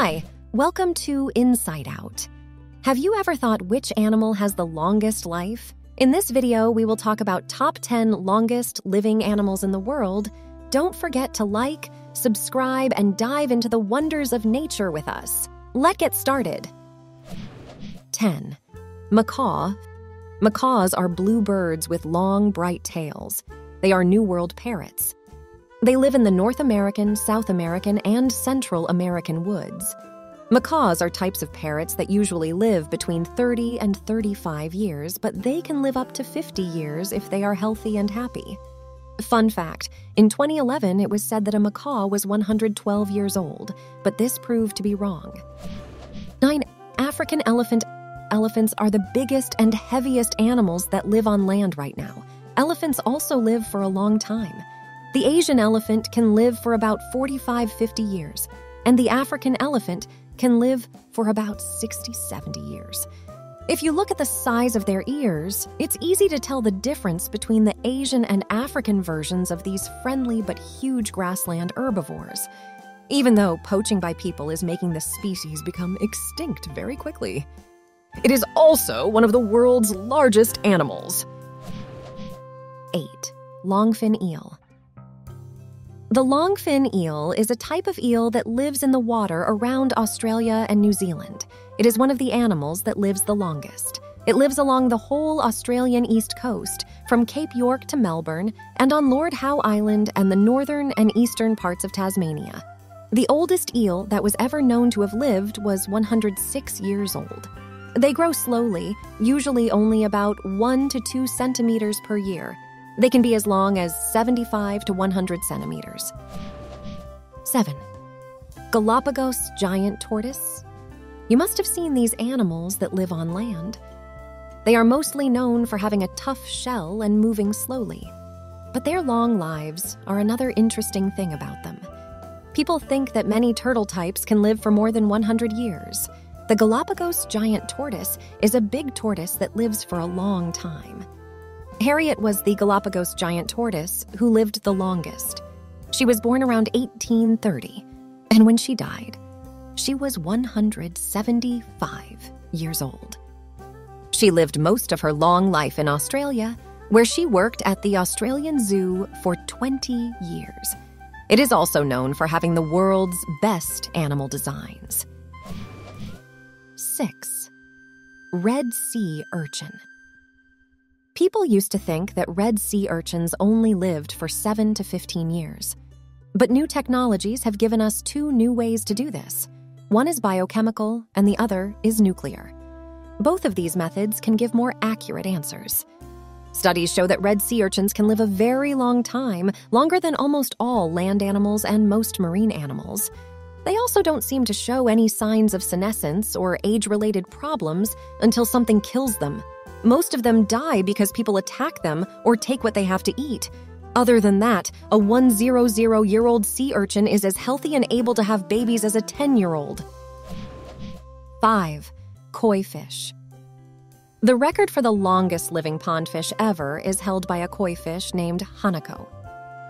Hi, welcome to InSightOut. Have you ever thought which animal has the longest life? In this video, we will talk about top 10 longest living animals in the world. Don't forget to like, subscribe, and dive into the wonders of nature with us. Let's get started. 10. Macaw. Macaws are blue birds with long, bright tails. They are New World parrots. They live in the North American, South American, and Central American woods. Macaws are types of parrots that usually live between 30 and 35 years, but they can live up to 50 years if they are healthy and happy. Fun fact, in 2011, it was said that a macaw was 112 years old, but this proved to be wrong. 9. African elephant. Elephants are the biggest and heaviest animals that live on land right now. Elephants also live for a long time. The Asian elephant can live for about 45-50 years, and the African elephant can live for about 60-70 years. If you look at the size of their ears, it's easy to tell the difference between the Asian and African versions of these friendly but huge grassland herbivores, even though poaching by people is making the species become extinct very quickly. It is also one of the world's largest animals. 8. Longfin eel. The longfin eel is a type of eel that lives in the water around Australia and New Zealand. It is one of the animals that lives the longest. It lives along the whole Australian east coast, from Cape York to Melbourne, and on Lord Howe Island and the northern and eastern parts of Tasmania. The oldest eel that was ever known to have lived was 106 years old. They grow slowly, usually only about 1 to 2 centimeters per year. They can be as long as 75 to 100 centimeters. 7. Galapagos giant tortoise. You must have seen these animals that live on land. They are mostly known for having a tough shell and moving slowly. But their long lives are another interesting thing about them. People think that many turtle types can live for more than 100 years. The Galapagos giant tortoise is a big tortoise that lives for a long time. Harriet was the Galapagos giant tortoise who lived the longest. She was born around 1830, and when she died, she was 175 years old. She lived most of her long life in Australia, where she worked at the Australian Zoo for 20 years. It is also known for having the world's best animal designs. 6. Red sea urchin. People used to think that red sea urchins only lived for 7 to 15 years. But new technologies have given us 2 new ways to do this. One is biochemical, and the other is nuclear. Both of these methods can give more accurate answers. Studies show that red sea urchins can live a very long time, longer than almost all land animals and most marine animals. They also don't seem to show any signs of senescence or age-related problems until something kills them. Most of them die because people attack them or take what they have to eat. Other than that, a 100-year-old sea urchin is as healthy and able to have babies as a 10-year-old. 5. Koi fish. The record for the longest living pondfish ever is held by a koi fish named Hanako.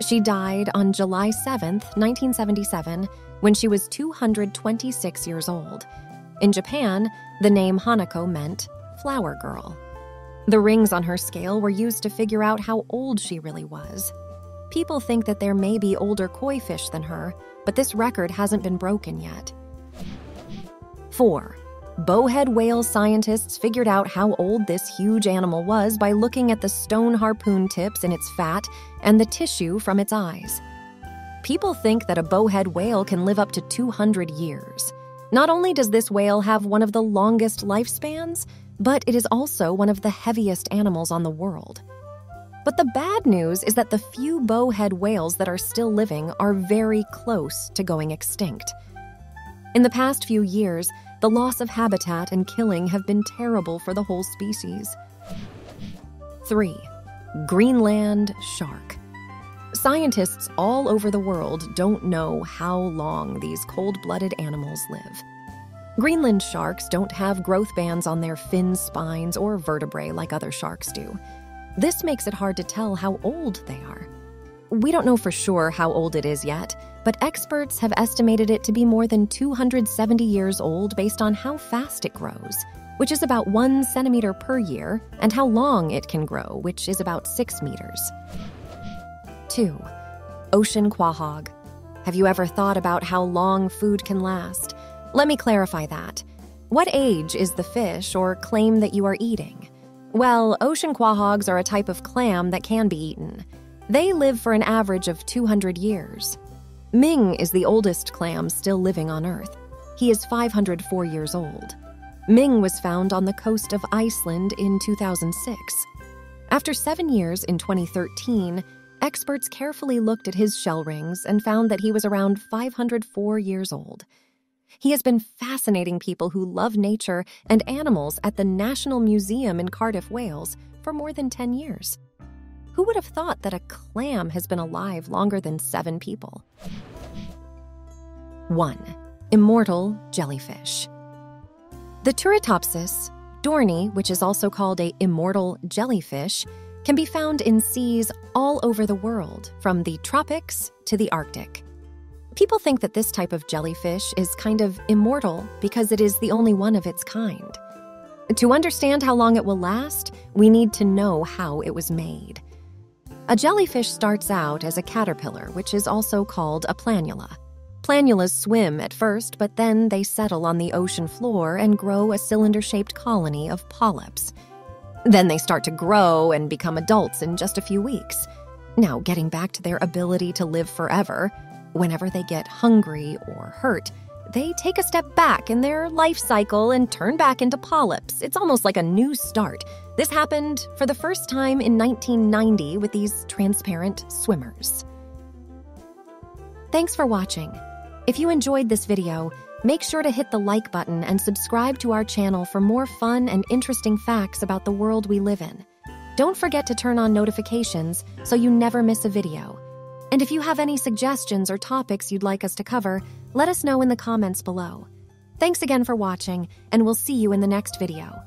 She died on July 7, 1977, when she was 226 years old. In Japan, the name Hanako meant flower girl. The rings on her scale were used to figure out how old she really was. People think that there may be older koi fish than her, but this record hasn't been broken yet. 4. Bowhead whale scientists figured out how old this huge animal was by looking at the stone harpoon tips in its fat and the tissue from its eyes. People think that a bowhead whale can live up to 200 years. Not only does this whale have one of the longest lifespans, but it is also one of the heaviest animals on the world. But the bad news is that the few bowhead whales that are still living are very close to going extinct. In the past few years, the loss of habitat and killing have been terrible for the whole species. 3. Greenland shark. Scientists all over the world don't know how long these cold-blooded animals live. Greenland sharks don't have growth bands on their fin spines or vertebrae like other sharks do. This makes it hard to tell how old they are. We don't know for sure how old it is yet, but experts have estimated it to be more than 270 years old based on how fast it grows, which is about 1 centimeter per year, and how long it can grow, which is about 6 meters. 2. Ocean quahog. Have you ever thought about how long food can last? Let me clarify that. What age is the fish or claim that you are eating? Well, ocean quahogs are a type of clam that can be eaten. They live for an average of 200 years. Ming is the oldest clam still living on Earth. He is 504 years old. Ming was found on the coast of Iceland in 2006. After 7 years in 2013, experts carefully looked at his shell rings and found that he was around 504 years old. He has been fascinating people who love nature and animals at the National Museum in Cardiff, Wales, for more than 10 years. Who would have thought that a clam has been alive longer than 7 people? 1. Immortal jellyfish. The Turritopsis dorni, which is also called a immortal jellyfish, can be found in seas all over the world, from the tropics to the Arctic. People think that this type of jellyfish is kind of immortal because it is the only one of its kind. To understand how long it will last, we need to know how it was made. A jellyfish starts out as a caterpillar, which is also called a planula. Planulas swim at first, but then they settle on the ocean floor and grow a cylinder-shaped colony of polyps. Then they start to grow and become adults in just a few weeks. Now, getting back to their ability to live forever, whenever they get hungry or hurt, they take a step back in their life cycle and turn back into polyps. It's almost like a new start. This happened for the first time in 1990 with these transparent swimmers. Thanks for watching. If you enjoyed this video, make sure to hit the like button and subscribe to our channel for more fun and interesting facts about the world we live in. Don't forget to turn on notifications so you never miss a video. And if you have any suggestions or topics you'd like us to cover, let us know in the comments below. Thanks again for watching, and we'll see you in the next video.